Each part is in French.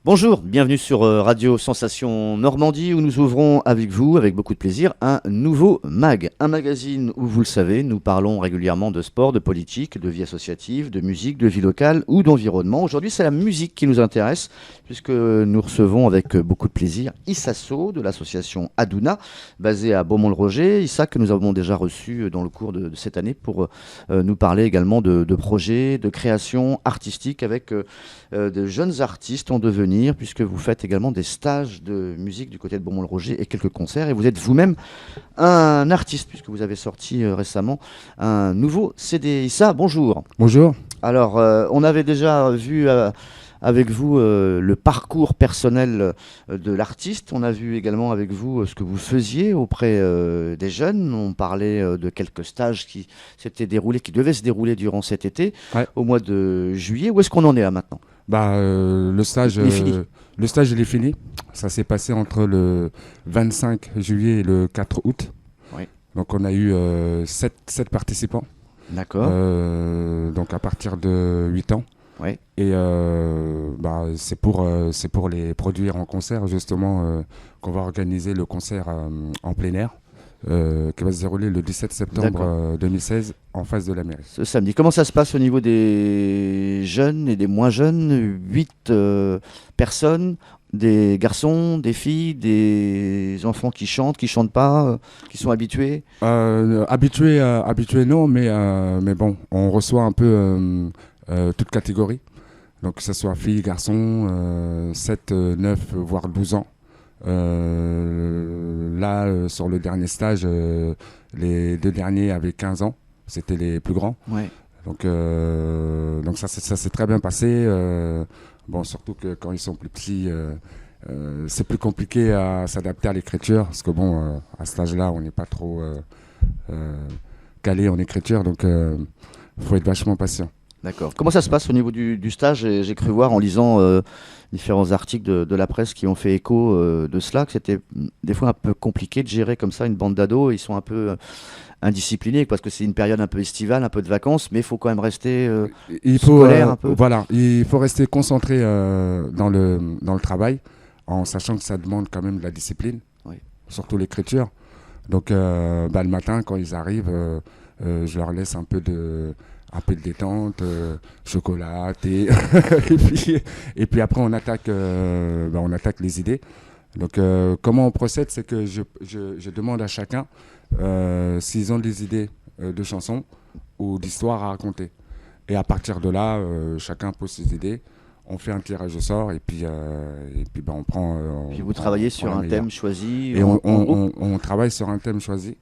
Bonjour, bienvenue sur Radio Sensation Normandie où nous ouvrons avec vous, avec beaucoup de plaisir, un nouveau MAG. Un magazine où, vous le savez, nous parlons régulièrement de sport, de politique, de vie associative, de musique, de vie locale ou d'environnement. Aujourd'hui, c'est la musique qui nous intéresse puisque nous recevons avec beaucoup de plaisir Issa So de l'association Aduna, basée à Beaumont-le-Roger. Issa que nous avons déjà reçu dans le cours de cette année pour nous parler également de projets, de création artistique avec de jeunes artistes en devenir, puisque vous faites également des stages de musique du côté de Beaumont-le-Roger et quelques concerts. Et vous êtes vous-même un artiste, puisque vous avez sorti récemment un nouveau CD. Issa, bonjour. Bonjour. Alors, on avait déjà vu avec vous le parcours personnel de l'artiste. On a vu également avec vous ce que vous faisiez auprès des jeunes. On parlait de quelques stages qui devaient se dérouler durant cet été, Ouais. au mois de juillet. Où est-ce qu'on en est là maintenant? Le stage, Il est fini. le stage, il est fini. Ça s'est passé entre le 25 juillet et le 4 août. Oui. Donc on a eu 7 participants. D'accord. Donc à partir de 8 ans. Oui. Et c'est pour les produire en concert justement qu'on va organiser le concert en plein air qui va se dérouler le 17 septembre 2016 en face de la mairie. Ce samedi. Comment ça se passe au niveau des jeunes et des moins jeunes? 8 personnes, des garçons, des filles, des enfants qui chantent pas, qui sont habitués. Habitués non, mais bon, on reçoit un peu toute catégorie. Donc que ce soit filles, garçons, 7, 9, voire 12 ans. Sur le dernier stage, les 2 derniers avaient 15 ans. C'était les plus grands. Ouais. Donc ça s'est très bien passé. Bon, surtout que quand ils sont plus petits, c'est plus compliqué à s'adapter à l'écriture. Parce que bon, à cet âge-là, on n'est pas trop calé en écriture. Donc faut être vachement patient. D'accord. Comment ça se passe au niveau du stage? J'ai cru voir en lisant différents articles de la presse qui ont fait écho de cela, que c'était des fois un peu compliqué de gérer comme ça une bande d'ados. Ils sont un peu indisciplinés parce que c'est une période un peu estivale, un peu de vacances, mais il faut quand même rester scolaire un peu. Voilà, il faut rester concentré dans le travail, en sachant que ça demande quand même de la discipline, Oui. surtout l'écriture. Donc le matin, quand ils arrivent, je leur laisse un peu de détente, chocolat, thé, et puis après on attaque les idées. Donc comment on procède, c'est que je demande à chacun s'ils ont des idées de chansons ou d'histoires à raconter. Et à partir de là, chacun pose ses idées, on fait un tirage au sort et puis on prend... Puis vous travaillez sur un thème choisi. Et on travaille sur un thème choisi,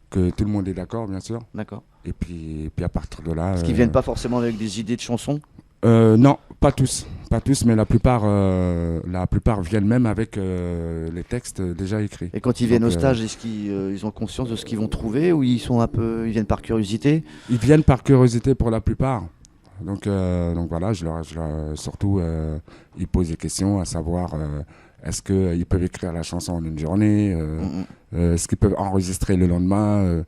que tout le monde est d'accord, bien sûr. D'accord. Et puis à partir de là... Parce qu'ils viennent pas forcément avec des idées de chansons? Non, pas tous, mais la plupart viennent même avec les textes déjà écrits. Et quand ils viennent au stage, est-ce qu'ils ont conscience de ce qu'ils vont trouver ou ils viennent par curiosité? Ils viennent par curiosité pour la plupart. Donc voilà, surtout, ils posent des questions à savoir est-ce qu'ils peuvent écrire la chanson en une journée, est-ce qu'ils peuvent enregistrer le lendemain.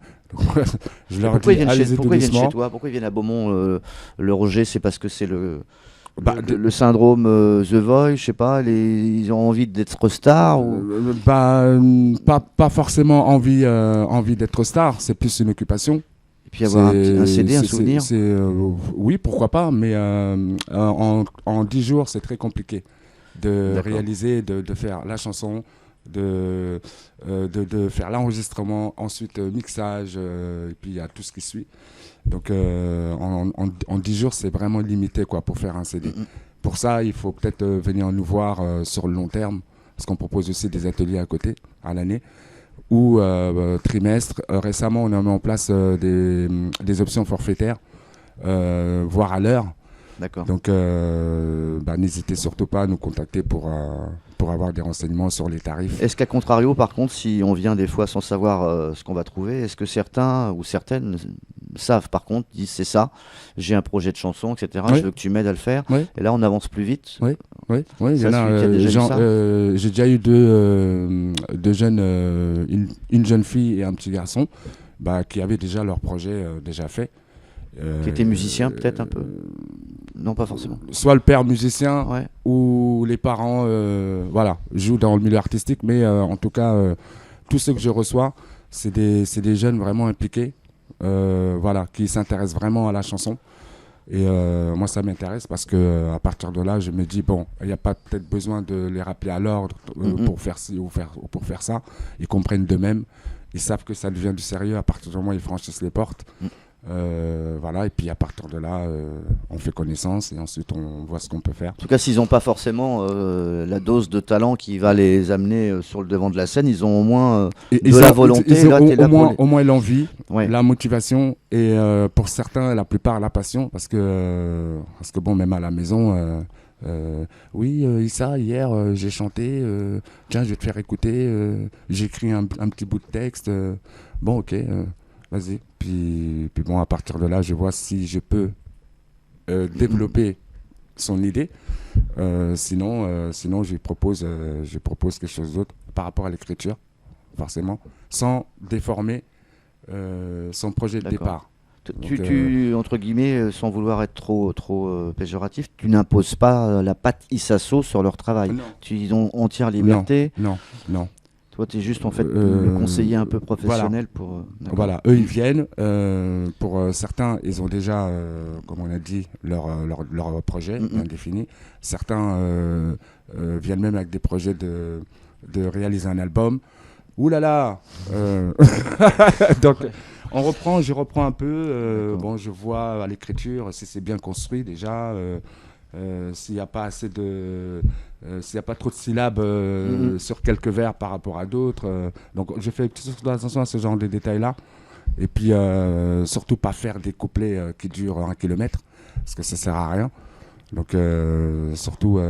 Je leur pourquoi dis, ils allez-y tout viennent chez doucement. toi? Pourquoi ils viennent à Beaumont le Roger? C'est parce que c'est le Bah, le syndrome The Voice, je sais pas, ils ont envie d'être stars ou... pas forcément envie d'être star, c'est plus une occupation. Et puis avoir un CD, un souvenir. Oui, pourquoi pas, mais en 10 jours, c'est très compliqué de réaliser, de faire la chanson, de faire l'enregistrement, ensuite mixage, et puis il y a tout ce qui suit. Donc en 10 jours, c'est vraiment limité quoi, pour faire un CD. Pour ça, il faut peut-être venir nous voir sur le long terme, parce qu'on propose aussi des ateliers à côté, à l'année, ou trimestre. Récemment, on a mis en place des options forfaitaires, voire à l'heure. D'accord. Donc n'hésitez surtout pas à nous contacter pour avoir des renseignements sur les tarifs. Est-ce qu'à contrario, par contre, si on vient des fois sans savoir ce qu'on va trouver, est-ce que certains ou certaines savent par contre, disent c'est ça, j'ai un projet de chanson, etc. Oui. Je veux que tu m'aides à le faire. Oui. Et là, on avance plus vite. Oui, il y Ça, en a. celui qui a déjà eu ça. J'ai déjà eu deux jeunes, une jeune fille et un petit garçon, qui avaient déjà leur projet déjà fait. Qui était musicien peut-être un peu? Non, pas forcément. Soit le père musicien Ouais. ou où les parents jouent dans le milieu artistique, mais en tout cas, tous ceux que je reçois, c'est des jeunes vraiment impliqués, qui s'intéressent vraiment à la chanson. Et moi, ça m'intéresse parce que à partir de là, je me dis, bon, il n'y a pas peut-être besoin de les rappeler à l'ordre pour faire ci ou pour faire ça. Ils comprennent d'eux-mêmes. Ils savent que ça devient du sérieux à partir du moment où ils franchissent les portes. Et puis à partir de là, on fait connaissance et ensuite on voit ce qu'on peut faire. En tout cas, s'ils n'ont pas forcément la dose de talent qui va les amener sur le devant de la scène, ils ont au moins la volonté. Ils ont au moins l'envie, ouais. La motivation et pour certains, la plupart, la passion. Parce que bon, même à la maison, Issa, hier j'ai chanté, tiens, je vais te faire écouter, j'ai écrit un petit bout de texte. Bon, ok. Vas-y. Puis bon, à partir de là, je vois si je peux développer son idée. Sinon, je lui propose quelque chose d'autre par rapport à l'écriture, forcément, sans déformer son projet de départ. Tu entre guillemets, sans vouloir être trop péjoratif, tu n'imposes pas la patte Issaso sur leur travail. Non. Tu ont entière liberté. Non. Toi, tu es juste en fait le conseiller un peu professionnel pour. Voilà, eux ils viennent. Pour certains, ils ont déjà, comme on a dit, leur projet bien défini. Certains viennent même avec des projets de réaliser un album. Ouh là là. Donc, je reprends un peu. Bon, je vois à l'écriture si c'est bien construit déjà. S'il n'y a pas assez s'il n'y a pas trop de syllabes sur quelques vers par rapport à d'autres. Donc je fais attention à ce genre de détails-là. Et puis surtout pas faire des couplets qui durent 1 kilomètre, parce que ça sert à rien. Donc surtout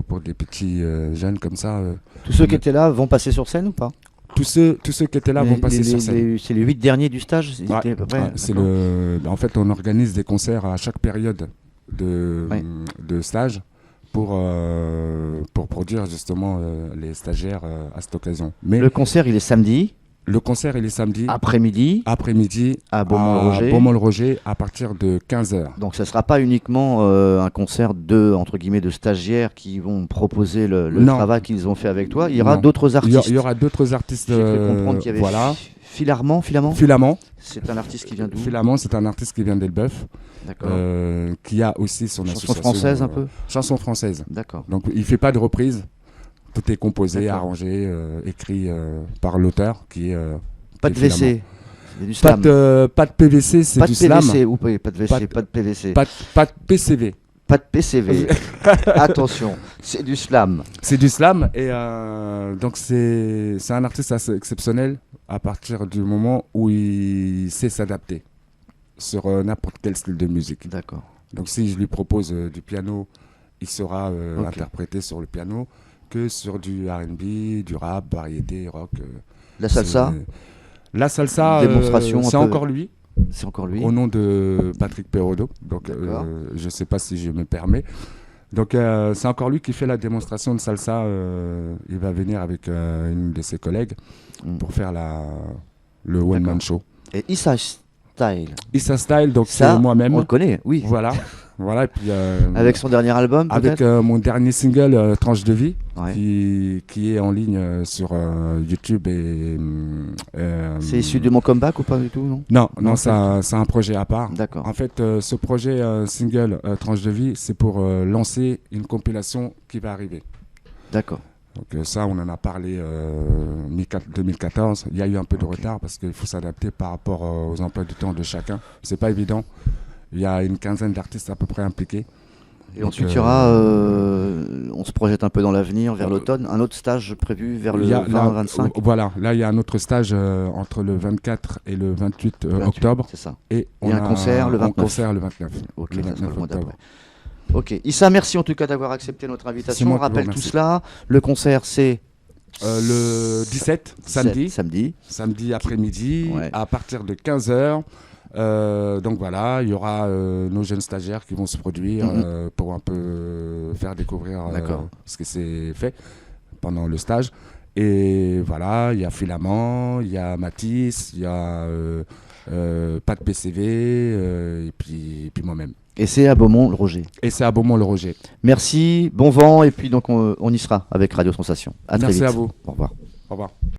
pour des petits jeunes comme ça. Tous ceux qui étaient là vont passer sur scène ou pas ? Tous ceux qui étaient là vont passer sur scène. C'est les 8 derniers du stage, à peu près. En fait, on organise des concerts à chaque période de stage pour produire justement les stagiaires à cette occasion. Mais le concert, il est samedi. Le concert, il est samedi. Après-midi à Beaumont-le-Roger à partir de 15h. Donc ça ne sera pas uniquement un concert entre guillemets, de stagiaires qui vont proposer le travail qu'ils ont fait avec toi. Il y aura d'autres artistes. Il y aura d'autres artistes. J'ai cru comprendre qu'il y avait Filament. C'est un artiste qui vient d'où ? Filament, c'est un artiste qui vient d'Elbeuf. D'accord. Qui a aussi son association. Chanson française un peu ? Chanson française. D'accord. Donc il ne fait pas de reprise. Tout est composé, arrangé, écrit par l'auteur qui est. Pas de WC. C'est du slam. Pas de PVC, c'est du slam. Pas de WC, pas de PVC. Pas de PCV. Pas de PCV. Attention, c'est du slam. C'est du slam et donc c'est un artiste assez exceptionnel à partir du moment où il sait s'adapter sur n'importe quel style de musique. D'accord. Donc si je lui propose du piano, il saura interpréter sur le piano, que sur du R&B, du rap, variété, rock. La salsa. La salsa, c'est encore lui. C'est encore lui. Au nom de Patrick Perrodo. Donc je ne sais pas si je me permets. Donc c'est encore lui qui fait la démonstration de salsa. Il va venir avec une de ses collègues pour faire le One Man Show. Et Issa Style. Issa Style, donc ça, moi-même. On le connaît, oui. Voilà. Et puis, avec son dernier album, avec mon dernier single, Tranche de vie, qui est en ligne sur YouTube. C'est issu de mon comeback ou pas du tout, non ? Non, c'est un projet à part. D'accord. En fait, ce projet single, Tranche de vie, c'est pour lancer une compilation qui va arriver. D'accord. Donc ça, on en a parlé 2014. Il y a eu un peu de retard parce qu'il faut s'adapter par rapport aux emplois du temps de chacun. C'est pas évident. Il y a une quinzaine d'artistes à peu près impliqués. Et ensuite, il y aura, on se projette un peu dans l'avenir, vers l'automne, un autre stage prévu vers le 20-25. Voilà, là il y a un autre stage entre le 24 et le 28 octobre. C'est ça. Et il y a un concert le 29. Ok, le 29 octobre. Ok, Issa, merci en tout cas d'avoir accepté notre invitation. On rappelle tout cela. Le concert, c'est le 17, samedi après-midi, à partir de 15h. Donc voilà, il y aura nos jeunes stagiaires qui vont se produire pour un peu faire découvrir ce qui s'est fait pendant le stage. Et voilà, il y a Filament, il y a Matisse, il y a pas de PCV, et puis moi-même. Et c'est à Beaumont-le-Roger. Et c'est à Beaumont-le-Roger. Merci, bon vent, et puis donc on y sera avec Radio Sensation. À très vite. Merci à vous. Au revoir. Au revoir.